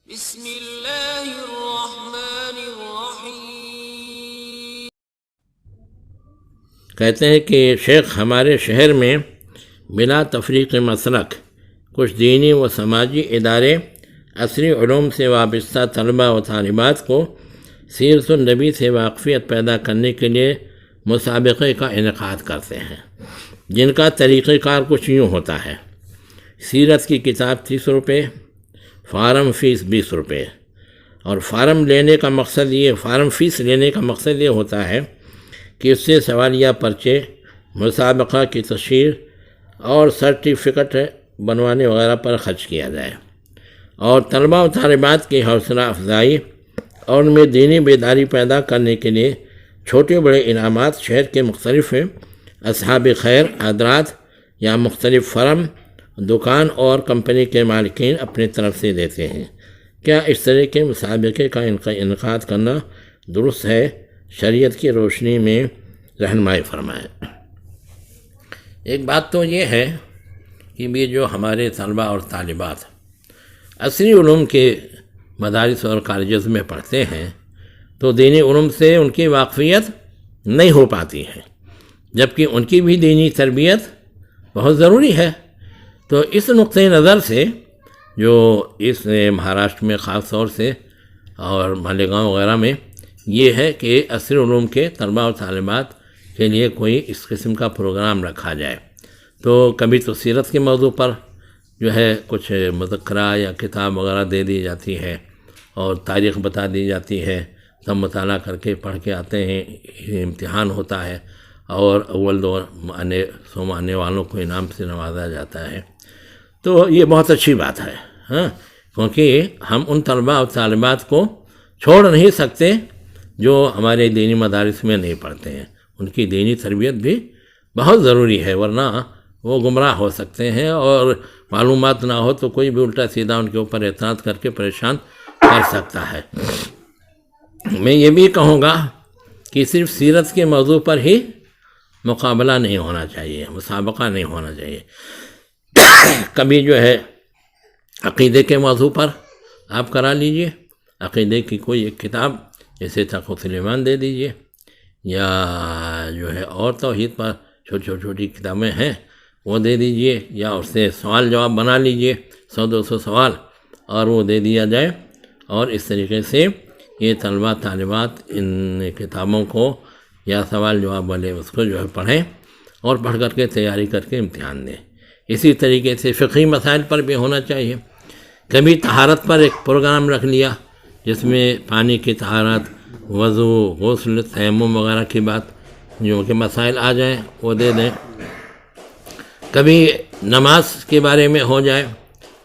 بسم اللہ الرحمن الرحیم۔ کہتے ہیں کہ شیخ ہمارے شہر میں بلا تفریق مسلک کچھ دینی و سماجی ادارے عصری علوم سے وابستہ طلباء و طالبات کو سیرت النبی سے واقفیت پیدا کرنے کے لیے مسابقے کا انعقاد کرتے ہیں، جن کا طریقہ کار کچھ یوں ہوتا ہے۔ سیرت کی کتاب 30 روپے، فارم فیس 20 روپے، اور فارم فیس لینے کا مقصد یہ ہوتا ہے کہ اس سے سوالیہ پرچے، مسابقہ کی تشہیر اور سرٹیفکیٹ بنوانے وغیرہ پر خرچ کیا جائے، اور طلباء و طالبات کی حوصلہ افزائی اور ان میں دینی بیداری پیدا کرنے کے لیے چھوٹے بڑے انعامات شہر کے مختلف اصحاب خیر حضرات یا مختلف فرم، دکان اور کمپنی کے مالکین اپنی طرف سے دیتے ہیں۔ کیا اس طرح کے مسابقے کا انعقاد کرنا درست ہے؟ شریعت کی روشنی میں رہنمائی فرمائیں۔ ایک بات تو یہ ہے کہ یہ جو ہمارے طلباء اور طالبات عصری علوم کے مدارس اور کالجز میں پڑھتے ہیں تو دینی علوم سے ان کی واقفیت نہیں ہو پاتی ہے، جبکہ ان کی بھی دینی تربیت بہت ضروری ہے۔ تو اس نقطۂ نظر سے جو اس مہاراشٹر میں خاص طور سے اور مالیگاؤں وغیرہ میں یہ ہے کہ عصری علوم کے طلباء و طالبات کے لیے کوئی اس قسم کا پروگرام رکھا جائے، تو کبھی تو سیرت کے موضوع پر جو ہے کچھ مذکرہ یا کتاب وغیرہ دے دی جاتی ہے اور تاریخ بتا دی جاتی ہے، سب مطالعہ کر کے پڑھ کے آتے ہیں، امتحان ہوتا ہے اور اول دو آنے والوں کو انعام سے نوازا جاتا ہے۔ تو یہ بہت اچھی بات ہے، کیونکہ ہم ان طلباء و طالبات کو چھوڑ نہیں سکتے جو ہمارے دینی مدارس میں نہیں پڑھتے ہیں۔ ان کی دینی تربیت بھی بہت ضروری ہے، ورنہ وہ گمراہ ہو سکتے ہیں اور معلومات نہ ہو تو کوئی بھی الٹا سیدھا ان کے اوپر اعتراض کر کے پریشان کر سکتا ہے۔ میں یہ بھی کہوں گا کہ صرف سیرت کے موضوع پر ہی مقابلہ نہیں ہونا چاہیے، مسابقہ نہیں ہونا چاہیے۔ کبھی جو ہے عقیدے کے موضوع پر آپ کرا لیجئے، عقیدے کی کوئی ایک کتاب جیسے تقویٰ سلیمان دے دیجئے، یا جو ہے اور توحید پر چھوٹی کتابیں ہیں وہ دے دیجئے، یا اس سے سوال جواب بنا لیجئے 100-200 سوال اور وہ دے دیا جائے، اور اس طریقے سے یہ طلباء طالبات ان کتابوں کو یا سوال جواب والے اس کو جو ہے پڑھیں اور پڑھ کر کے تیاری کر کے امتحان دیں۔ اسی طریقے سے فقہی مسائل پر بھی ہونا چاہیے۔ کبھی طہارت پر ایک پروگرام رکھ لیا جس میں پانی کی طہارت، وضو، غسل، تیمم وغیرہ کی بات جو کہ مسائل آ جائیں وہ دے دیں۔ کبھی نماز کے بارے میں ہو جائے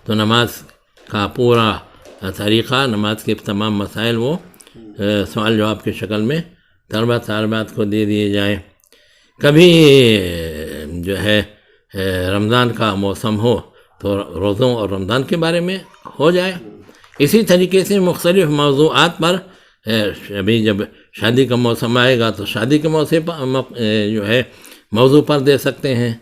تو نماز کا پورا طریقہ، نماز کے تمام مسائل وہ سوال جواب کی شکل میں طلباء طالبات کو دے دیے جائیں۔ کبھی جو ہے رمضان کا موسم ہو تو روزوں اور رمضان کے بارے میں ہو جائے۔ اسی طریقے سے مختلف موضوعات پر ابھی جب شادی کا موسم آئے گا تو شادی کے موضوع پر جو ہے موضوع پر دے سکتے ہیں،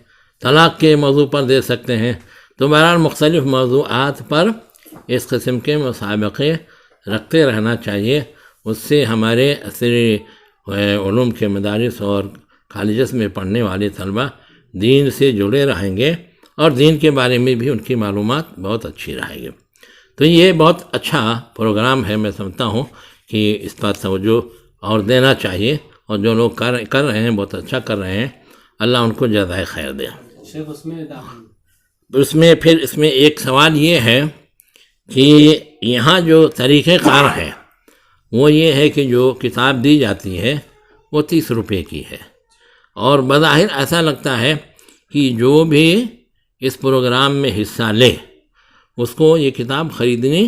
طلاق کے موضوع پر دے سکتے ہیں۔ تو بہرحال مختلف موضوعات پر اس قسم کے مسابقے رکھتے رہنا چاہیے، اس سے ہمارے عصری علوم کے مدارس اور کالجز میں پڑھنے والے طلباء دین سے جڑے رہیں گے اور دین کے بارے میں بھی ان کی معلومات بہت اچھی رہے گی۔ تو یہ بہت اچھا پروگرام ہے، میں سمجھتا ہوں کہ اس پر توجہ اور دینا چاہیے، اور جو لوگ کر رہے ہیں بہت اچھا کر رہے ہیں، اللہ ان کو جزائے خیر دے۔ اس میں ایک سوال یہ ہے کہ یہاں جو طریقہ کار ہے وہ یہ ہے کہ جو کتاب دی جاتی ہے وہ 30 روپے کی ہے، اور بظاہر ایسا لگتا ہے کہ جو بھی اس پروگرام میں حصہ لے اس کو یہ کتاب خریدنی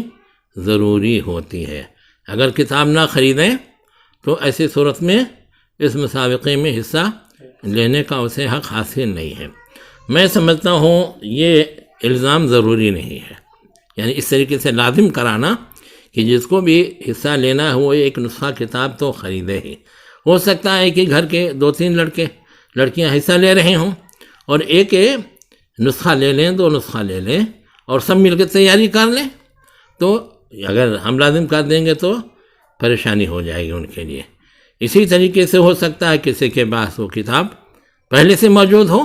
ضروری ہوتی ہے۔ اگر کتاب نہ خریدیں تو ایسی صورت میں اس مسابقے میں حصہ لینے کا اسے حق حاصل نہیں ہے۔ میں سمجھتا ہوں یہ الزام ضروری نہیں ہے، یعنی اس طریقے سے لازم کرانا کہ جس کو بھی حصہ لینا ہے وہ ایک نسخہ کتاب تو خریدے ہی۔ ہو سکتا ہے کہ گھر کے 2-3 لڑکیاں حصہ لے رہے ہوں اور ایک نسخہ لے لیں، 2 نسخہ لے لیں اور سب مل کے تیاری کر لیں، تو اگر ہم لازم کر دیں گے تو پریشانی ہو جائے گی ان کے لیے۔ اسی طریقے سے ہو سکتا ہے کسی کے پاس وہ کتاب پہلے سے موجود ہو،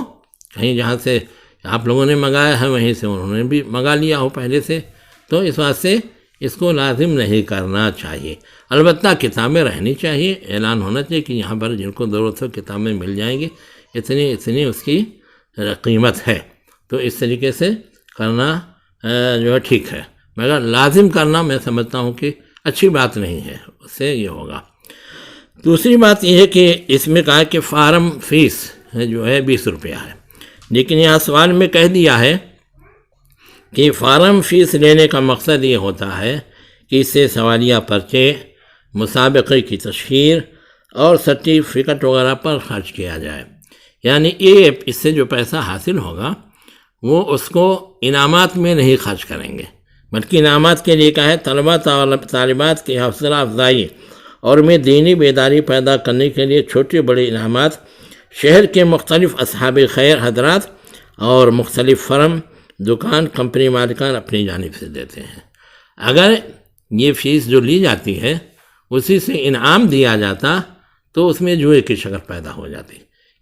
کہیں جہاں سے آپ لوگوں نے منگایا ہے وہیں سے انہوں نے بھی منگا لیا ہو پہلے سے، تو اس واسطے اس کو لازم نہیں کرنا چاہیے۔ البتہ کتابیں رہنی چاہیے، اعلان ہونا چاہیے کہ یہاں پر جن کو ضرورت ہو کتابیں مل جائیں گی، اتنی اس کی قیمت ہے، تو اس طریقے سے کرنا جو ہے ٹھیک ہے، مگر لازم کرنا میں سمجھتا ہوں کہ اچھی بات نہیں ہے، اس سے یہ ہوگا۔ دوسری بات یہ ہے کہ اس میں کہا کہ فارم فیس جو ہے 20 روپیہ ہے، لیکن یہاں سوال میں کہہ دیا ہے کہ فارم فیس لینے کا مقصد یہ ہوتا ہے کہ اس سے سوالیہ پرچے، مسابقے کی تشہیر اور سرٹیفکیٹ وغیرہ پر خرچ کیا جائے، یعنی یہ اس سے جو پیسہ حاصل ہوگا وہ اس کو انعامات میں نہیں خرچ کریں گے، بلکہ انعامات کے لیے کہا ہے طلبہ طالبات کی حوصلہ افزائی اور میں دینی بیداری پیدا کرنے کے لیے چھوٹے بڑے انعامات شہر کے مختلف اصحاب خیر حضرات اور مختلف فرم، دکان، کمپنی مالکان اپنی جانب سے دیتے ہیں۔ اگر یہ فیس جو لی جاتی ہے اسی سے انعام دیا جاتا تو اس میں جوئے کی شکل پیدا ہو جاتی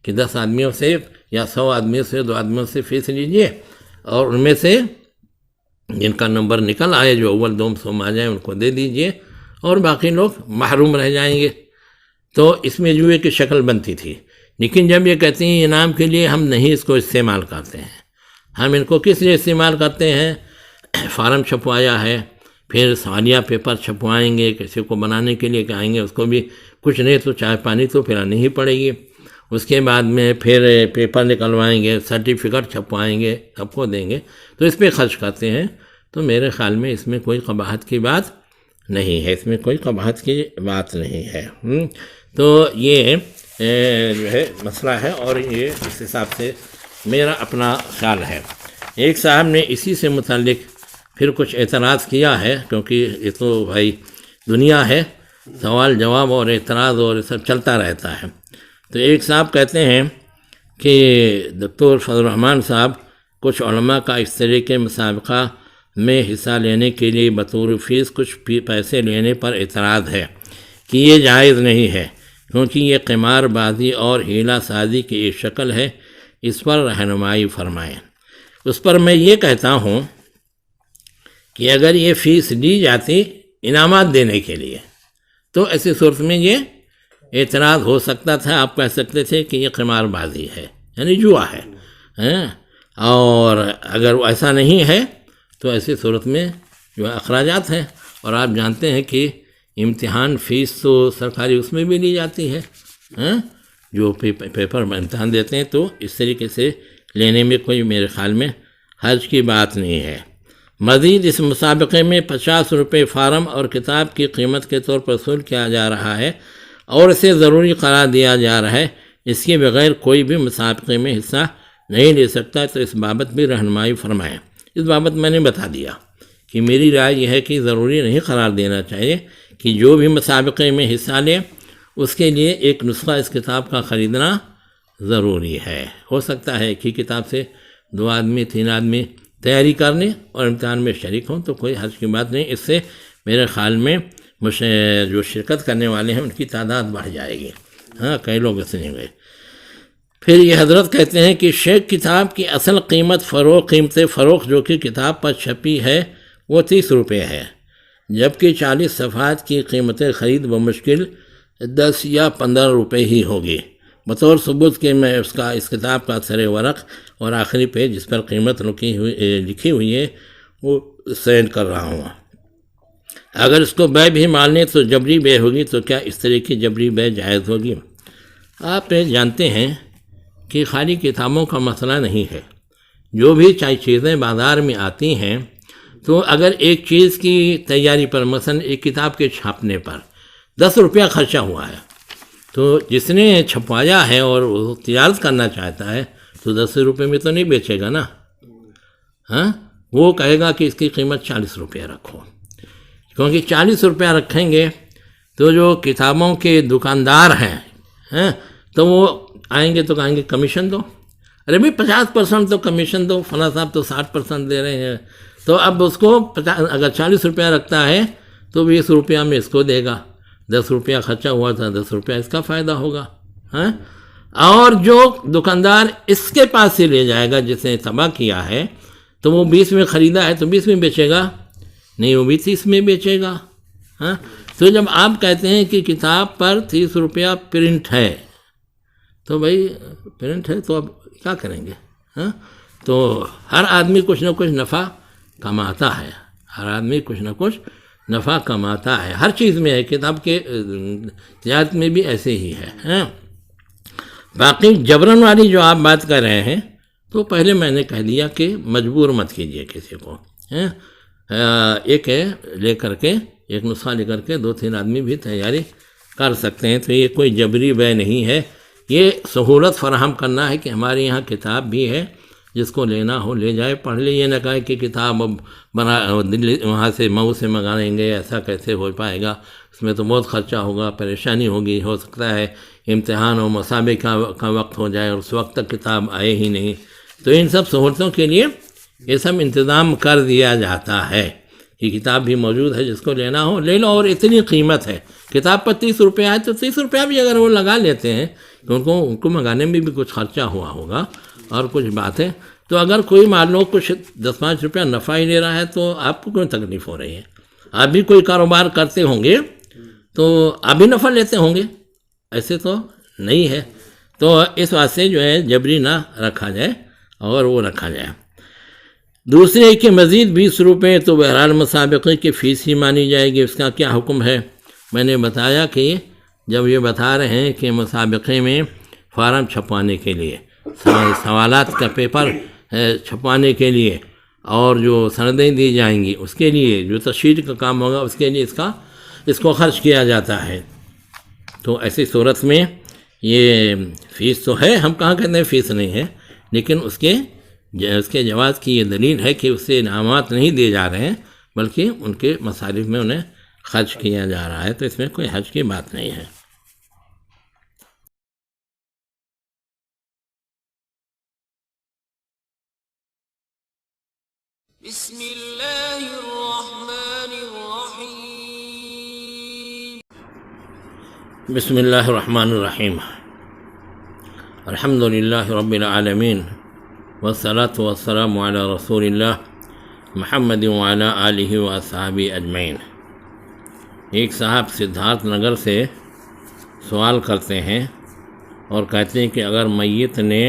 کہ 10 آدمیوں سے یا 100 آدمیوں سے 2 آدمیوں سے فیس لیجئے اور ان میں سے جن کا نمبر نکل آئے، جو اول دوم سوم آ جائیں، ان کو دے دیجئے اور باقی لوگ محروم رہ جائیں گے، تو اس میں جوئے کی شکل بنتی تھی۔ لیکن جب یہ کہتے ہیں انعام کے لیے ہم نہیں اس کو استعمال کرتے ہیں، ہم ان کو کس لیے استعمال کرتے ہیں؟ فارم چھپوایا ہے، پھر سوالیہ پیپر چھپوائیں گے، کسی کو بنانے کے لیے کہیں گے، اس کو بھی کچھ نہیں تو چائے پانی تو پلانی ہی پڑے گی، اس کے بعد میں پھر پیپر نکلوائیں گے، سرٹیفکیٹ چھپوائیں گے، سب کو دیں گے، تو اس پہ خرچ کرتے ہیں۔ تو میرے خیال میں اس میں کوئی قباحت کی بات نہیں ہے، اس میں کوئی قباحت کی بات نہیں ہے۔ تو یہ جو ہے مسئلہ ہے، اور یہ اس حساب سے میرا اپنا خیال ہے۔ ایک صاحب نے اسی سے متعلق پھر کچھ اعتراض کیا ہے، کیونکہ یہ تو بھائی دنیا ہے، سوال جواب اور اعتراض اور یہ سب چلتا رہتا ہے۔ تو ایک صاحب کہتے ہیں کہ دکتر فضل الرحمن صاحب، کچھ علماء کا اس طرح کے مسابقہ میں حصہ لینے کے لیے بطور فیس کچھ پیسے لینے پر اعتراض ہے کہ یہ جائز نہیں ہے، کیونکہ یہ قمار بازی اور ہیلہ سازی کی ایک شکل ہے، اس پر رہنمائی فرمائیں۔ اس پر میں یہ کہتا ہوں کہ اگر یہ فیس لی جاتی انعامات دینے کے لیے تو ایسی صورت میں یہ اعتراض ہو سکتا تھا، آپ کہہ سکتے تھے کہ یہ قمار بازی ہے، یعنی جوا ہے، اور اگر ایسا نہیں ہے تو ایسی صورت میں جو اخراجات ہیں، اور آپ جانتے ہیں کہ امتحان فیس تو سرکاری اس میں بھی لی جاتی ہے، جو پیپر میں امتحان دیتے ہیں، تو اس طریقے سے لینے میں کوئی میرے خیال میں حرج کی بات نہیں ہے۔ مزید اس مسابقے میں 50 روپے فارم اور کتاب کی قیمت کے طور پر وصول کیا جا رہا ہے اور اسے ضروری قرار دیا جا رہا ہے، اس کے بغیر کوئی بھی مسابقے میں حصہ نہیں لے سکتا، تو اس بابت بھی رہنمائی فرمائیں۔ اس بابت میں نے بتا دیا کہ میری رائے یہ ہے کہ ضروری نہیں قرار دینا چاہیے کہ جو بھی مسابقے میں حصہ لے اس کے لیے ایک نسخہ اس کتاب کا خریدنا ضروری ہے۔ ہو سکتا ہے کہ کتاب سے 2 آدمی 3 آدمی تیاری کرنے اور امتحان میں شریک ہوں تو کوئی حرج کی بات نہیں، اس سے میرے خیال میں جو شرکت کرنے والے ہیں ان کی تعداد بڑھ جائے گی، کئی لوگ اس نہیں گئے۔ پھر یہ حضرت کہتے ہیں کہ شیخ کتاب کی اصل قیمت قیمت فروخت جو کہ کتاب پر چھپی ہے وہ 30 روپے ہے، جبکہ 40 صفحات کی قیمت خرید بمشکل 10 یا 15 روپے ہی ہوگی۔ بطور ثبوت کہ میں اس کتاب کا سر ورق اور آخری پیج جس پر قیمت لکھی ہوئی ہے وہ سینڈ کر رہا ہوں۔ اگر اس کو بے بھی مان لیں تو جبری بے ہوگی، تو کیا اس طرح کی جبری بے جائز ہوگی؟ آپ جانتے ہیں کہ خالی کتابوں کا مسئلہ نہیں ہے، جو بھی چیزیں بازار میں آتی ہیں تو اگر ایک چیز کی تیاری پر، مثلا ایک کتاب کے چھاپنے پر 10 روپیہ خرچہ ہوا ہے، تو جس نے چھپوایا ہے اور وہ تجارت کرنا چاہتا ہے تو 10 روپے میں تو نہیں بیچے گا نا، وہ کہے گا کہ اس کی قیمت 40 روپیہ رکھو، کیونکہ 40 روپیہ رکھیں گے تو جو کتابوں کے دکاندار ہیں تو وہ آئیں گے تو کہیں گے کمیشن دو، ارے بھائی 50% تو کمیشن دو، فلاں صاحب تو 60% دے رہے ہیں، تو اب اس کو اگر 40 روپیہ رکھتا ہے تو 20 روپیہ میں اس کو دے گا، 10 روپیہ خرچہ ہوا تھا، 10 روپیہ اس کا فائدہ ہوگا، ہاں۔ اور جو دکاندار اس کے پاس سے لے جائے گا جس نے تباہ کیا ہے، تو وہ 20 میں خریدا ہے تو 20 میں بیچے گا نہیں، وہ بھی 30 میں بیچے گا، ہاں۔ تو جب آپ کہتے ہیں کہ کتاب پر 30 روپیہ پرنٹ ہے، تو بھائی پرنٹ ہے تو اب کیا کریں گے، ہاں۔ تو ہر آدمی کچھ نہ کچھ نفع کماتا ہے، ہر آدمی کچھ نہ کچھ نفع کماتا ہے، ہر چیز میں ہے، کتاب کے تجارت میں بھی ایسے ہی ہے، ہاں۔ باقی جبرن والی جو آپ بات کر رہے ہیں، تو پہلے میں نے کہہ دیا کہ مجبور مت کیجیے کسی کو، ایک ہے لے کر کے، ایک نسخہ لے کر کے 2-3 آدمی بھی تیاری کر سکتے ہیں، تو یہ کوئی جبری بے نہیں ہے، یہ سہولت فراہم کرنا ہے کہ ہمارے یہاں کتاب بھی ہے، جس کو لینا ہو لے جائے پڑھ لے، یہ نہ کہے کہ کتاب بنا دلی وہاں سے مئو سے منگائیں گے، ایسا کیسے ہو پائے گا، اس میں تو بہت خرچہ ہوگا، پریشانی ہوگی، ہو سکتا ہے امتحان اور مسابقے کا وقت ہو جائے اور اس وقت تک کتاب آئے ہی نہیں۔ تو ان سب سہولتوں کے لیے یہ سب انتظام کر دیا جاتا ہے کہ کتاب بھی موجود ہے، جس کو لینا ہو لے لو، اور اتنی قیمت ہے، کتاب پر 30 روپیہ ہے تو 30 روپیہ بھی اگر وہ لگا لیتے ہیں، تو ان کو منگانے میں بھی کچھ خرچہ ہوا ہوگا اور کچھ بات ہے، تو اگر کوئی مان لو کچھ 10-5 روپیہ نفع ہی لے رہا ہے تو آپ کو کوئی تکلیف ہو رہی ہے، آپ بھی کوئی کاروبار کرتے ہوں گے تو آپ بھی نفع لیتے ہوں گے، ایسے تو نہیں ہے، تو اس واسطے جو ہے جبری نہ رکھا جائے اور وہ رکھا جائے۔ دوسرے کہ مزید 20 روپے تو بہرحال مسابقے کی فیس ہی مانی جائے گی، اس کا کیا حکم ہے؟ میں نے بتایا کہ جب یہ بتا رہے ہیں کہ مسابقے میں فارم چھپوانے کے لیے، سوالات کا پیپر چھپوانے کے لیے اور جو سندیں دی جائیں گی اس کے لیے، جو تشہیر کا کام ہوگا اس کے لیے اس کو خرچ کیا جاتا ہے، تو ایسی صورت میں یہ فیس تو ہے، ہم کہاں کہتے ہیں فیس نہیں ہے، لیکن اس کے جواز کی یہ دلیل ہے کہ اس سے انعامات نہیں دیے جا رہے ہیں بلکہ ان کے مصارف میں انہیں خرچ کیا جا رہا ہے، تو اس میں کوئی حرج کی بات نہیں ہے۔ بسم اللہ الرحمن الرحیم۔ بسم اللہ الرحمن الرحیم۔ الحمد للہ رب العالمین، والصلاة والسلام علی رسول اللہ محمد وعلی آلہ واصحابہ اجمعین۔ ایک صاحب سدھارتھ نگر سے سوال کرتے ہیں اور کہتے ہیں کہ اگر میت نے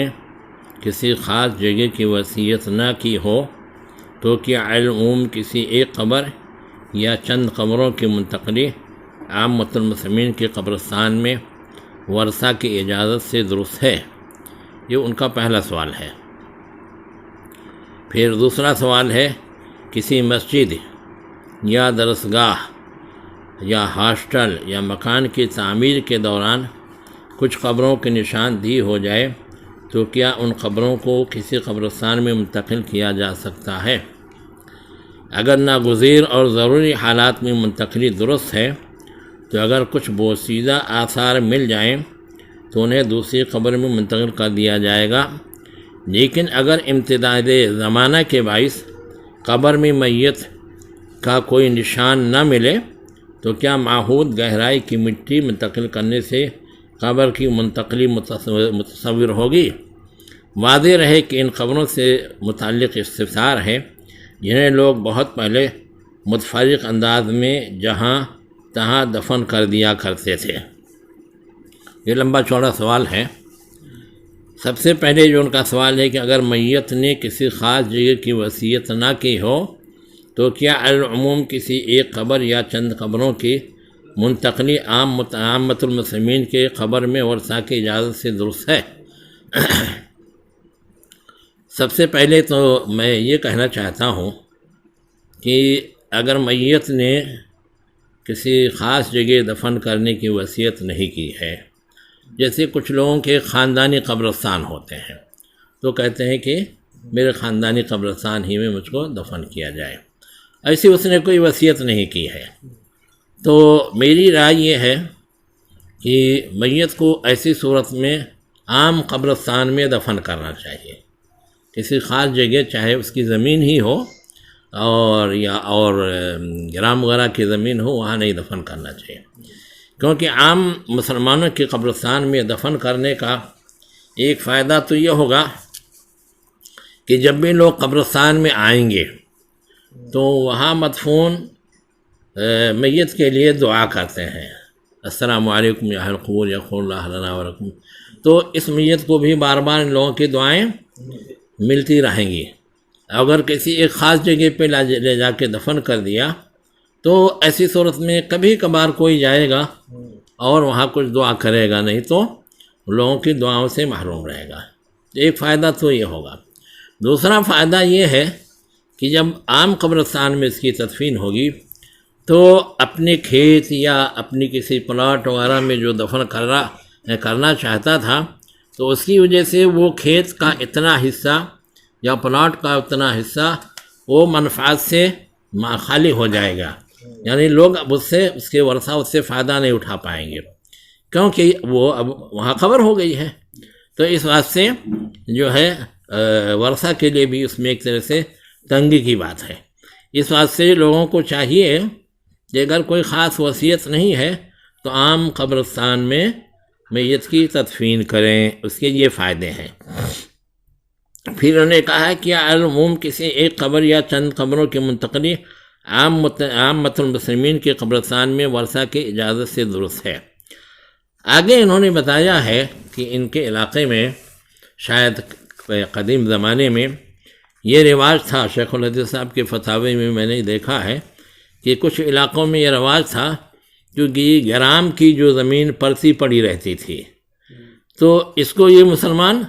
کسی خاص جگہ کی وصیت نہ کی ہو تو کیا العموم کسی ایک قبر یا چند قبروں کی منتقلی عامۃ المسلمین کے قبرستان میں ورثہ کی اجازت سے درست ہے؟ یہ ان کا پہلا سوال ہے۔ پھر دوسرا سوال ہے، کسی مسجد یا درسگاہ یا ہاسٹل یا مکان کی تعمیر کے دوران کچھ قبروں کے نشاندہی ہو جائے تو کیا ان قبروں کو کسی قبرستان میں منتقل کیا جا سکتا ہے؟ اگر ناگزیر اور ضروری حالات میں منتقلی درست ہے تو اگر کچھ بوسیدہ آثار مل جائیں تو انہیں دوسری قبر میں منتقل کر دیا جائے گا، لیکن اگر امتداد زمانہ کے باعث قبر میں میت کا کوئی نشان نہ ملے تو کیا معہود گہرائی کی مٹی منتقل کرنے سے قبر کی منتقلی متصور ہوگی؟ واضح رہے کہ ان قبروں سے متعلق استفسار ہے جنہیں لوگ بہت پہلے متفرق انداز میں جہاں تہاں دفن کر دیا کرتے تھے۔ یہ لمبا چوڑا سوال ہے۔ سب سے پہلے جو ان کا سوال ہے کہ اگر میت نے کسی خاص جگہ کی وصیت نہ کی ہو تو کیا العموم کسی ایک قبر یا چند قبروں کی منتقلی عامۃ المسلمین کے قبر میں ورثہ کی اجازت سے درست ہے؟ سب سے پہلے تو میں یہ کہنا چاہتا ہوں کہ اگر میت نے کسی خاص جگہ دفن کرنے کی وصیت نہیں کی ہے، جیسے کچھ لوگوں کے خاندانی قبرستان ہوتے ہیں تو کہتے ہیں کہ میرے خاندانی قبرستان ہی میں مجھ کو دفن کیا جائے، ایسی اس نے کوئی وصیت نہیں کی ہے، تو میری رائے یہ ہے کہ میت کو ایسی صورت میں عام قبرستان میں دفن کرنا چاہیے، کسی خاص جگہ، چاہے اس کی زمین ہی ہو اور گرام وغیرہ کی زمین ہو وہاں نہیں دفن کرنا چاہیے، کیونکہ عام مسلمانوں کے قبرستان میں دفن کرنے کا ایک فائدہ تو یہ ہوگا کہ جب بھی لوگ قبرستان میں آئیں گے تو وہاں مدفون میت کے لیے دعا کرتے ہیں، السلام علیکم یا اہل القبور یغفر اللہ لنا ولکم، تو اس میت کو بھی بار بار ان لوگوں کی دعائیں ملتی رہیں گی۔ اگر کسی ایک خاص جگہ پہ لے جا کے دفن کر دیا تو ایسی صورت میں کبھی کبھار کوئی جائے گا اور وہاں کچھ دعا کرے گا، نہیں تو لوگوں کی دعاؤں سے محروم رہے گا۔ ایک فائدہ تو یہ ہوگا۔ دوسرا فائدہ یہ ہے کہ جب عام قبرستان میں اس کی تدفین ہوگی تو اپنے کھیت یا اپنی کسی پلاٹ وغیرہ میں جو دفن کرنا چاہتا تھا تو اس کی وجہ سے وہ کھیت کا اتنا حصہ یا پلاٹ کا اتنا حصہ وہ منفعت سے خالی ہو جائے گا، یعنی لوگ اب اس کے ورثہ اس سے فائدہ نہیں اٹھا پائیں گے، کیونکہ وہ اب وہاں قبر ہو گئی ہے۔ تو اس واسطے جو ہے ورثہ کے لیے بھی اس میں ایک طرح سے تنگی کی بات ہے۔ اس واسطے لوگوں کو چاہیے کہ اگر کوئی خاص وصیت نہیں ہے تو عام قبرستان میں میت کی تدفین کریں، اس کے یہ فائدے ہیں۔ پھر انہوں نے کہا کہ العموم کسی ایک قبر یا چند قبروں کی منتقلی عامۃ المسلمین کے قبرستان میں ورثہ کی اجازت سے درست ہے۔ آگے انہوں نے بتایا ہے کہ ان کے علاقے میں شاید قدیم زمانے میں یہ رواج تھا، شیخ الحدیث صاحب کے فتاوی میں میں نے دیکھا ہے کہ کچھ علاقوں میں یہ رواج تھا کیونکہ گرام کی جو زمین پرتی پڑی رہتی تھی تو اس کو یہ مسلمان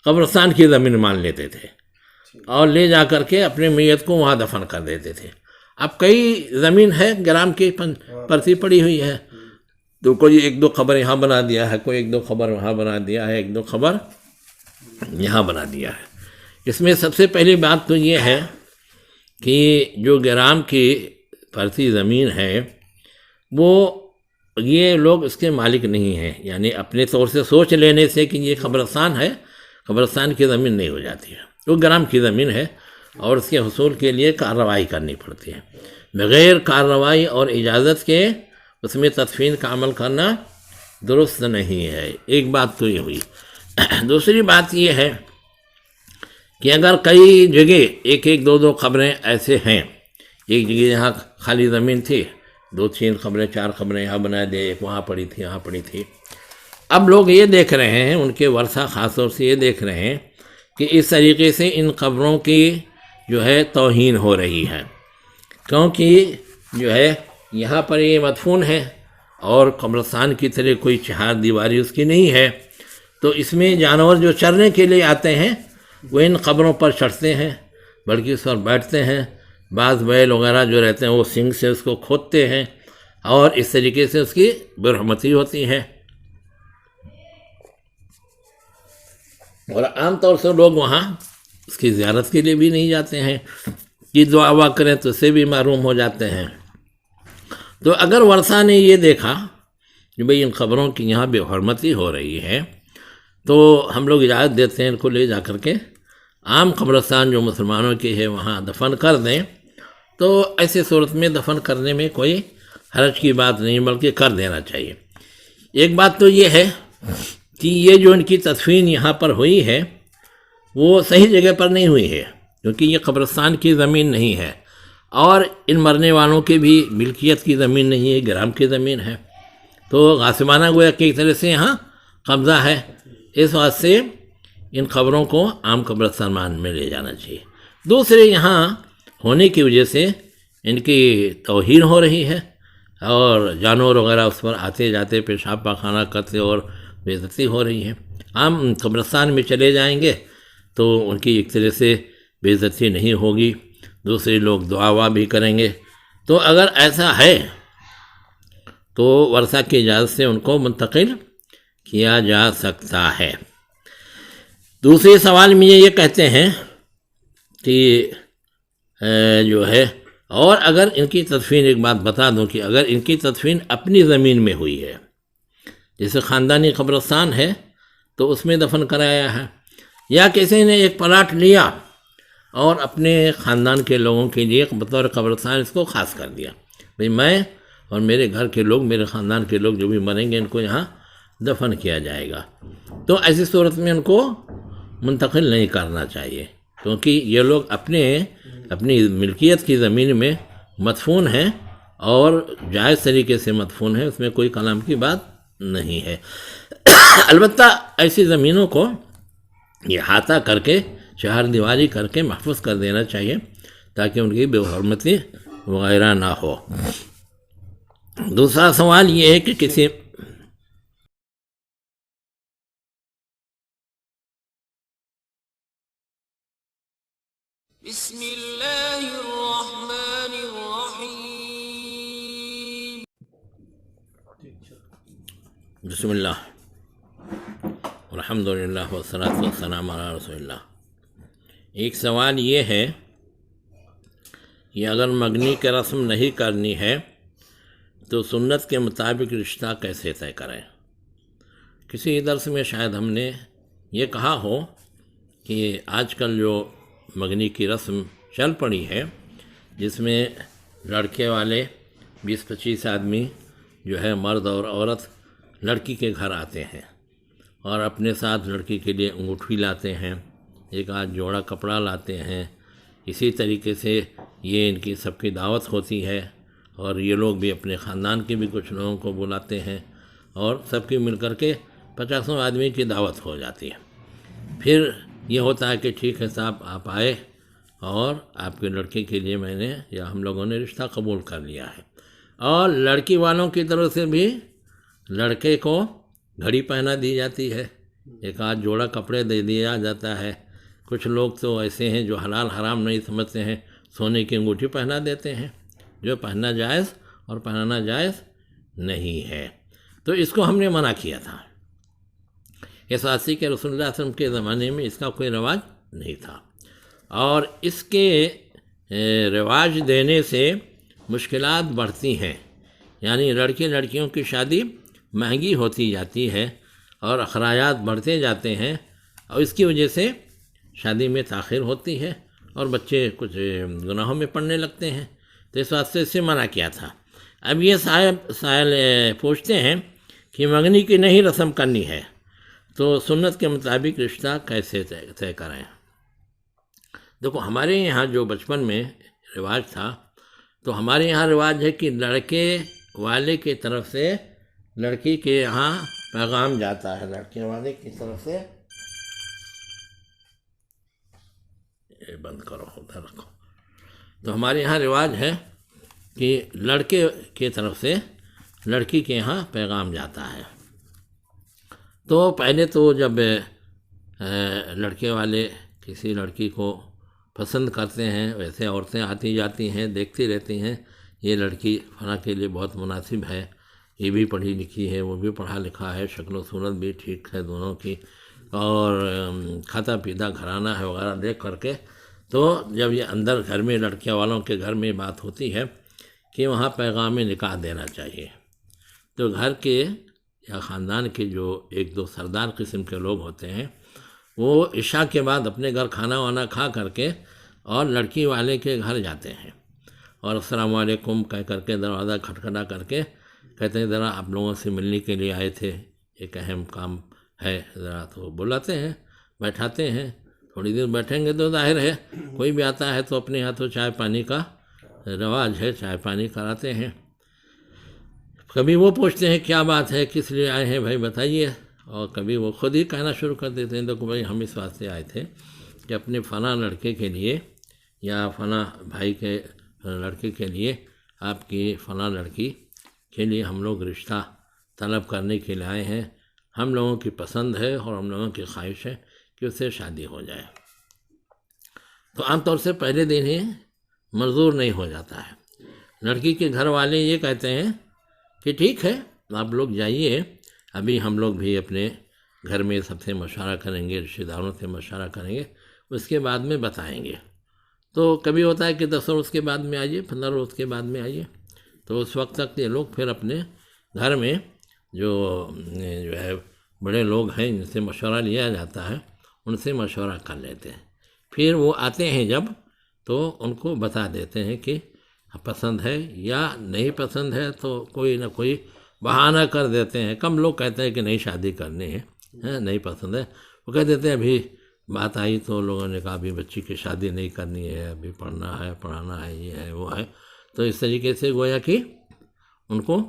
قبرستان کی زمین مان لیتے تھے اور لے جا کر کے اپنے میت کو وہاں دفن کر دیتے تھے۔ اب کئی زمین ہے گرام کی پرتی پڑی ہوئی ہے تو کوئی ایک دو قبر یہاں بنا دیا ہے، کوئی ایک دو قبر وہاں بنا دیا ہے، ایک دو قبر یہاں بنا دیا ہے۔ اس میں سب سے پہلی بات تو یہ ہے کہ جو گرام کی پرتی زمین ہے وہ یہ لوگ اس کے مالک نہیں ہیں، یعنی اپنے طور سے سوچ لینے سے کہ یہ قبرستان ہے، قبرستان کی زمین نہیں ہو جاتی ہے، وہ گرام کی زمین ہے اور اس کے حصول کے لیے کارروائی کرنی پڑتی ہے۔ بغیر کارروائی اور اجازت کے اس میں تدفین کا عمل کرنا درست نہیں ہے۔ ایک بات تو یہ ہوئی۔ دوسری بات یہ ہے کہ اگر کئی جگہ ایک ایک دو دو قبریں ایسے ہیں، ایک جگہ یہاں خالی زمین تھی، دو تین قبریں چار قبریں یہاں بنا دے، ایک وہاں پڑی تھی یہاں پڑی تھی، اب لوگ یہ دیکھ رہے ہیں، ان کے ورثہ خاص طور سے یہ دیکھ رہے ہیں کہ اس طریقے سے ان قبروں کی جو ہے توہین ہو رہی ہے، کیونکہ جو ہے یہاں پر یہ مدفون ہے اور قبرستان کی طرح کوئی چہار دیواری اس کی نہیں ہے، تو اس میں جانور جو چرنے کے لیے آتے ہیں وہ ان قبروں پر چڑھتے ہیں، بلکہ اس پر بیٹھتے ہیں، بعض بیل وغیرہ جو رہتے ہیں وہ سنگ سے اس کو کھودتے ہیں اور اس طریقے سے اس کی برحمتی ہوتی ہے۔ اور عام طور سے لوگ وہاں اس کی زیارت کے لیے بھی نہیں جاتے ہیں کہ دعا کریں تو اسے بھی محروم ہو جاتے ہیں۔ تو اگر ورثہ نے یہ دیکھا کہ بھئی ان قبروں کی یہاں بے حرمتی ہو رہی ہے تو ہم لوگ اجازت دیتے ہیں ان کو لے جا کر کے عام قبرستان جو مسلمانوں کی ہے وہاں دفن کر دیں، تو ایسی صورت میں دفن کرنے میں کوئی حرج کی بات نہیں بلکہ کر دینا چاہیے۔ ایک بات تو یہ ہے کہ یہ جو ان کی تدفین یہاں پر ہوئی ہے وہ صحیح جگہ پر نہیں ہوئی ہے، کیونکہ یہ قبرستان کی زمین نہیں ہے اور ان مرنے والوں کی بھی ملکیت کی زمین نہیں ہے، گرام کی زمین ہے، تو غاصبانہ گویا کہ ایک طرح سے یہاں قبضہ ہے۔ اس واسطے ان قبروں کو عام قبرستان میں لے جانا چاہیے۔ دوسرے یہاں ہونے کی وجہ سے ان کی توہین ہو رہی ہے اور جانور وغیرہ اس پر آتے جاتے پیشاب پاخانہ کرتے اور بے عزتی ہو رہی ہے۔ عام قبرستان میں چلے جائیں گے تو ان کی ایک طرح سے بے عزتی نہیں ہوگی، دوسرے لوگ دعا بھی کریں گے۔ تو اگر ایسا ہے تو ورثہ کی اجازت سے ان کو منتقل کیا جا سکتا ہے۔ دوسرے سوال میں یہ کہتے ہیں کہ جو ہے اور اگر ان کی تدفین، ایک بات بتا دوں کہ اگر ان کی تدفین اپنی زمین میں ہوئی ہے، جیسے خاندانی قبرستان ہے تو اس میں دفن کرایا ہے، یا کسی نے ایک پلاٹ لیا اور اپنے خاندان کے لوگوں کے لیے بطور قبرستان اس کو خاص کر دیا، بھئی میں اور میرے گھر کے لوگ، میرے خاندان کے لوگ جو بھی مریں گے ان کو یہاں دفن کیا جائے گا۔ تو ایسی صورت میں ان کو منتقل نہیں کرنا چاہیے، کیونکہ یہ لوگ اپنی ملکیت کی زمین میں مدفون ہیں اور جائز طریقے سے مدفون ہیں، اس میں کوئی کلام کی بات نہیں ہے۔ البتہ ایسی زمینوں کو احاطہ کر کے چہار دیواری کر کے محفوظ کر دینا چاہیے تاکہ ان کی بے حرمتی وغیرہ نہ ہو۔ دوسرا سوال یہ ہے کہ کسی بسم اللہ الرحمن الرحیم۔ بسم اللہ الحمدللہ والصلاۃ والسلام علی رسول اللہ۔ ایک سوال یہ ہے کہ اگر مگنی کی رسم نہیں کرنی ہے تو سنت کے مطابق رشتہ کیسے طے کریں؟ کسی درس میں شاید ہم نے یہ کہا ہو کہ آج کل جو مگنی کی رسم چل پڑی ہے، جس میں لڑکے والے 20-25 آدمی جو ہے مرد اور عورت لڑکی کے گھر آتے ہیں اور اپنے ساتھ لڑکی کے لیے انگوٹھی لاتے ہیں، ایک آدھ جوڑا کپڑا لاتے ہیں۔ اسی طریقے سے یہ ان کی سب کی دعوت ہوتی ہے اور یہ لوگ بھی اپنے خاندان کے بھی کچھ لوگوں کو بلاتے ہیں اور سب کی مل کر کے 50 آدمی کی دعوت ہو جاتی ہے۔ پھر یہ ہوتا ہے کہ ٹھیک ہے صاحب آپ آئے اور آپ کے لڑکے کے لیے میں نے یا ہم لوگوں نے رشتہ قبول کر لیا ہے، اور لڑکی والوں کی طرف سے بھی لڑکے کو گھڑی پہنا دی جاتی ہے، ایک آدھ جوڑا کپڑے دے دیا جاتا ہے۔ کچھ لوگ تو ایسے ہیں جو حلال حرام نہیں سمجھتے ہیں، سونے کی انگوٹھی پہنا دیتے ہیں جو پہننا جائز اور پہنانا جائز نہیں ہے۔ تو اس کو ہم نے منع کیا تھا، اس واسطے کہ رسول اللہ صلی اللہ علیہ وسلم کے زمانے میں اس کا کوئی رواج نہیں تھا، اور اس کے رواج دینے سے مشکلات بڑھتی ہیں، یعنی لڑکیوں کی شادی مہنگی ہوتی جاتی ہے اور اخراجات بڑھتے جاتے ہیں، اور اس کی وجہ سے شادی میں تاخیر ہوتی ہے اور بچے کچھ گناہوں میں پڑنے لگتے ہیں، تو اس واسطے سے منع کیا تھا۔ اب یہ سائل پوچھتے ہیں کہ مگنی کی نہیں رسم کرنی ہے تو سنت کے مطابق رشتہ کیسے طے کریں؟ دیکھو ہمارے یہاں جو بچپن میں رواج تھا، تو ہمارے یہاں رواج ہے کہ لڑکے والے کی طرف سے لڑکی کے یہاں پیغام جاتا ہے، لڑکے والے کی طرف سے بند کرو ادھر رکھو، تو ہمارے یہاں رواج ہے کہ لڑکے کی طرف سے لڑکی کے یہاں پیغام جاتا ہے۔ تو پہلے تو جب لڑکے والے کسی لڑکی کو پسند کرتے ہیں، ویسے عورتیں آتی جاتی ہیں، دیکھتی رہتی ہیں یہ لڑکی فلاں کے لیے بہت مناسب ہے، یہ بھی پڑھی لکھی ہے، وہ بھی پڑھا لکھا ہے، شکل و صورت بھی ٹھیک ہے دونوں کی، اور کھاتا پیتا گھرانہ ہے وغیرہ دیکھ کر کے، تو جب یہ اندر گھر میں لڑکیاں والوں کے گھر میں بات ہوتی ہے کہ وہاں پیغام نکاح دینا چاہیے، تو گھر کے یا خاندان کے جو ایک دو سردار قسم کے لوگ ہوتے ہیں وہ عشاء کے بعد اپنے گھر کھانا وانا کھا کر کے اور لڑکی والے کے گھر جاتے ہیں اور السلام علیکم کہہ کر کے دروازہ کھٹکھٹا کر کے کہتے ہیں ذرا آپ لوگوں سے ملنے کے لیے آئے تھے، ایک اہم کام ہے، ذرا تو بلاتے ہیں، بیٹھاتے ہیں، تھوڑی دیر بیٹھیں گے تو ظاہر ہے کوئی بھی آتا ہے تو اپنے ہاتھوں چائے پانی کا رواج ہے، چائے پانی کراتے ہیں۔ کبھی وہ پوچھتے ہیں کیا بات ہے، کس لیے آئے ہیں بھائی بتائیے، اور کبھی وہ خود ہی کہنا شروع کر دیتے ہیں دیکھو بھائی ہم اس واسطے آئے تھے کہ اپنے فلاں لڑکے کے لیے یا فلاں بھائی کے لڑکے کے لیے آپ کی فلاں لڑکی کے لیے ہم لوگ رشتہ طلب کرنے کے لیے آئے ہیں، ہم لوگوں کی پسند ہے اور ہم لوگوں کی خواہش ہے کہ اس سے شادی ہو جائے۔ تو عام طور سے پہلے دن ہی منظور نہیں ہو جاتا ہے، لڑکی کے گھر والے یہ کہتے ہیں کہ ٹھیک ہے آپ لوگ جائیے، ابھی ہم لوگ بھی اپنے گھر میں سب سے مشورہ کریں گے، رشتہ داروں سے مشورہ کریں گے، اس کے بعد میں بتائیں گے۔ تو کبھی ہوتا ہے کہ 10 روز کے بعد میں آئیے، 15 روز کے بعد میں آئیے، تو اس وقت تک یہ لوگ پھر اپنے گھر میں جو ہے بڑے لوگ ہیں جن سے مشورہ لیا جاتا ہے ان سے مشورہ کر لیتے ہیں پھر وہ آتے ہیں جب تو ان کو بتا دیتے ہیں کہ پسند ہے یا نہیں پسند ہے، تو کوئی نہ کوئی بہانہ کر دیتے ہیں۔ کم لوگ کہتے ہیں کہ نہیں شادی کرنی ہے، نہیں پسند ہے، وہ کہہ دیتے ہیں ابھی بات آئی تو لوگوں نے کہا ابھی بچی کی شادی نہیں کرنی ہے، ابھی پڑھنا ہے، پڑھانا ہے، یہ ہے وہ ہے، تو اس طریقے سے گویا کہ ان کو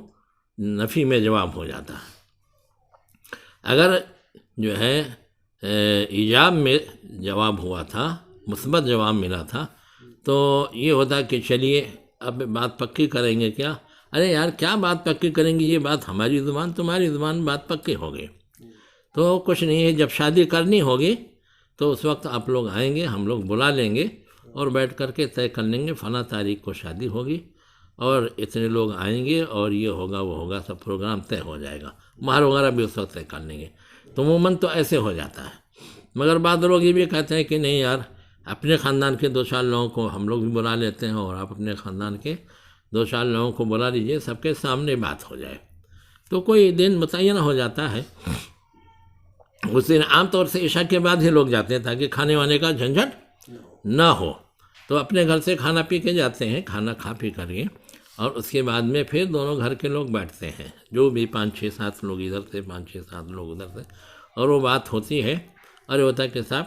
نفی میں جواب ہو جاتا ہے۔ اگر جو ہے ایجاب میں جواب ہوا تھا، مثبت جواب ملا تھا، تو یہ ہوتا کہ چلیے اب بات پکی کریں گے کیا؟ ارے یار کیا بات پکی کریں گے، یہ بات ہماری زبان تمہاری زبان، بات پکی ہو گئی تو کچھ نہیں ہے۔ جب شادی کرنی ہوگی تو اس وقت آپ لوگ آئیں گے، ہم لوگ بلا لیں گے اور بیٹھ کر کے طے کر لیں گے فلاں تاریخ کو شادی ہوگی اور اتنے لوگ آئیں گے اور یہ ہوگا وہ ہوگا، سب پروگرام طے ہو جائے گا، مہر وغیرہ بھی اس وقت طے کر لیں گے۔ تو عموماً تو ایسے ہو جاتا ہے، مگر بعض لوگ یہ بھی کہتے ہیں کہ نہیں یار اپنے خاندان کے 2-4 لوگوں کو ہم لوگ بھی بلا لیتے ہیں اور آپ اپنے خاندان کے 2-4 لوگوں کو بلا لیجئے، سب کے سامنے بات ہو جائے۔ تو کوئی دن متعین ہو جاتا ہے، اس دن عام طور سے عشاء کے بعد ہی لوگ جاتے ہیں تاکہ کھانے وانے کا جھنجھٹ نہ ہو، تو اپنے گھر سے کھانا پی کے جاتے ہیں، کھانا کھا پی کر کے، اور اس کے بعد میں پھر دونوں گھر کے لوگ بیٹھتے ہیں، جو بھی 5-6-7 لوگ ادھر سے 5-6-7 لوگ ادھر سے، اور وہ بات ہوتی ہے اور یہ ہوتا ہے کہ صاحب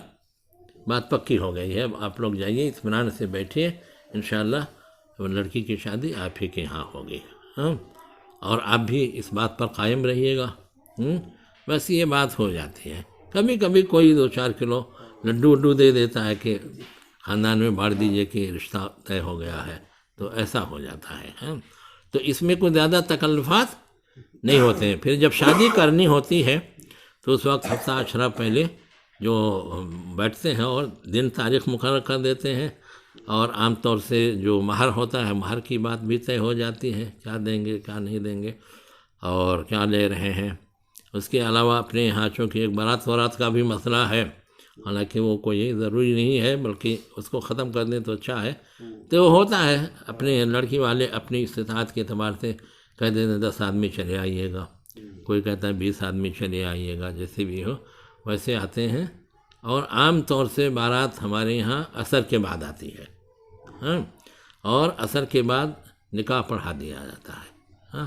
بات پکی ہو گئی ہے، آپ لوگ جائیے اطمینان سے بیٹھیے، انشاءاللہ وہ لڑکی کی شادی آپ ہی کے یہاں ہوگی، اور آپ بھی اس بات پر قائم رہیے گا۔ بس یہ بات ہو جاتی ہے۔ کبھی کبھی کوئی 2-4 کلو لڈو وڈو دے دیتا ہے کہ خاندان میں بانٹ دیجئے کہ رشتہ طے ہو گیا ہے، تو ایسا ہو جاتا ہے۔ تو اس میں کوئی زیادہ تکلفات نہیں ہوتے ہیں۔ پھر جب شادی کرنی ہوتی ہے تو اس وقت ہفتہ عشرہ پہلے جو بیٹھتے ہیں اور دن تاریخ مقرر کر دیتے ہیں، اور عام طور سے جو مہر ہوتا ہے مہر کی بات بھی طے ہو جاتی ہے، کیا دیں گے کیا نہیں دیں گے اور کیا لے رہے ہیں۔ اس کے علاوہ اپنے یہاں چونکہ ایک بارات کا بھی مسئلہ ہے، حالانکہ وہ کوئی ضروری نہیں ہے بلکہ اس کو ختم کر دیں تو اچھا ہے، تو وہ ہوتا ہے اپنے لڑکی والے اپنی استطاعت کے اعتبار سے کہہ دیتے ہیں 10 آدمی چلے آئیے گا، کوئی کہتا ہے 20 آدمی چلے آئیے گا، جیسے بھی ہو ویسے آتے ہیں۔ اور عام طور سے بارات ہمارے یہاں عصر کے بعد آتی ہے، اور عصر کے بعد نکاح پڑھا دیا جاتا ہے،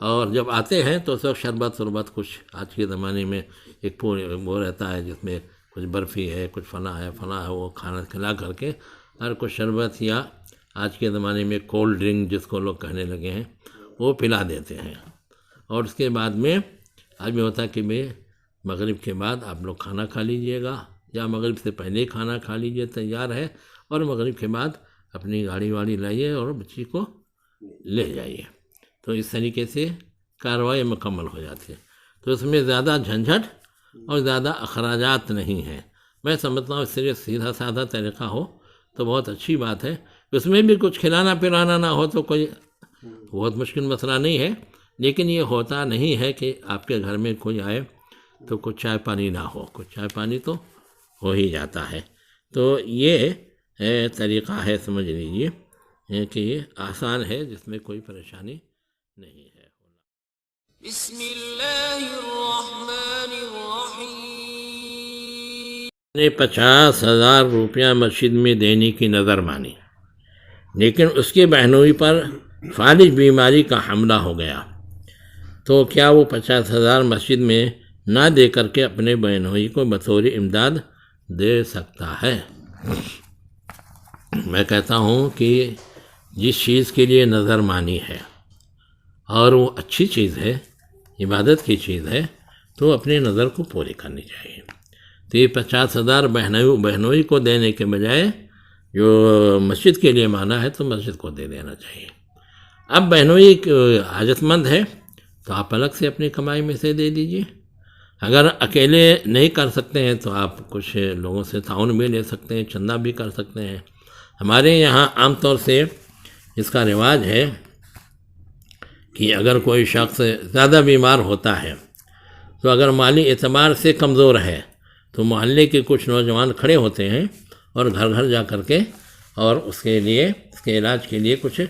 اور جب آتے ہیں تو اس وقت شربت کچھ آج کے زمانے میں ایک وہ رہتا ہے جس میں کچھ برفی ہے، کچھ فلاں ہے وہ کھانا کھلا کر کے اور کچھ شربت یا آج کے زمانے میں کولڈ ڈرنک جس کو لوگ کہنے لگے ہیں وہ پلا دیتے ہیں۔ اور اس کے بعد میں آج میں ہوتا ہے کہ مغرب کے بعد آپ لوگ کھانا کھا لیجئے گا، یا مغرب سے پہلے ہی کھانا کھا لیجئے، تیار ہے، اور مغرب کے بعد اپنی گاڑی واڑی لائیے اور بچی کو لے جائیے۔ تو اس طریقے سے کارروائی مکمل ہو جاتی ہے۔ تو اس میں زیادہ جھنجھٹ اور زیادہ اخراجات نہیں ہیں۔ میں سمجھتا ہوں اس سے سیدھا سادہ طریقہ ہو تو بہت اچھی بات ہے۔ اس میں بھی کچھ کھلانا پلانا نہ ہو تو کوئی بہت مشکل مسئلہ نہیں ہے، لیکن یہ ہوتا نہیں ہے کہ آپ کے گھر میں کوئی آئے تو کچھ چائے پانی نہ ہو، کچھ چائے پانی تو ہو ہی جاتا ہے۔ تو یہ طریقہ ہے، سمجھ لیجیے کہ یہ آسان ہے، جس میں کوئی پریشانی نہیں ہے۔ بسم اللہ الرحمن الرحیم۔ نے 50,000 روپیہ مسجد میں دینے کی نظر مانی، لیکن اس کے بہنوئی پر فالج بیماری کا حملہ ہو گیا، تو کیا وہ 50,000 مسجد میں نہ دے کر کے اپنے بہنوئی کو بطور امداد دے سکتا ہے؟ میں کہتا ہوں کہ جس چیز کے لیے نظر مانی ہے اور وہ اچھی چیز ہے، عبادت کی چیز ہے، تو اپنے نظر کو پوری کرنی چاہیے۔ تو یہ 50,000 بہنوئی کو دینے کے بجائے جو مسجد کے لیے مانا ہے تو مسجد کو دے دینا چاہیے۔ اب بہنوئی حاجت مند ہے تو آپ الگ سے اپنی کمائی میں سے دے دیجئے۔ اگر اکیلے نہیں کر سکتے ہیں تو آپ کچھ لوگوں سے تعاون بھی لے سکتے ہیں، چندہ بھی کر سکتے ہیں۔ ہمارے یہاں عام طور سے اس کا رواج ہے کہ اگر کوئی شخص زیادہ بیمار ہوتا ہے تو اگر مالی اعتبار سے کمزور ہے تو محلے کے کچھ نوجوان کھڑے ہوتے ہیں اور گھر گھر جا کر کے اور اس کے علاج کے لیے کچھ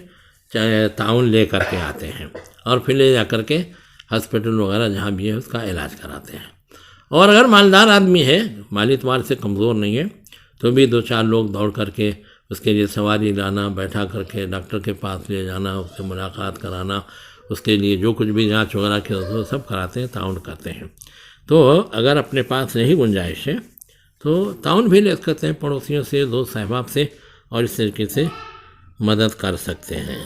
تعاون لے کر کے آتے ہیں، اور پھر لے جا کر کے ہاسپٹل وغیرہ جہاں بھی ہے اس کا علاج کراتے ہیں۔ اور اگر مالدار آدمی ہے، مالی اعتبار سے کمزور نہیں ہے، تو بھی 2-4 لوگ دوڑ کر کے اس کے لیے سواری لانا، بیٹھا کر کے ڈاکٹر کے پاس لے جانا، اس سے ملاقات کرانا، اس کے لیے جو کچھ بھی جانچ وغیرہ کی وہ سب کراتے ہیں، تعاون کرتے ہیں۔ تو اگر اپنے پاس نہیں گنجائش ہے تو تعاون بھی لے سکتے ہیں، پڑوسیوں سے، دوست احباب سے، اور اس طریقے سے مدد کر سکتے ہیں۔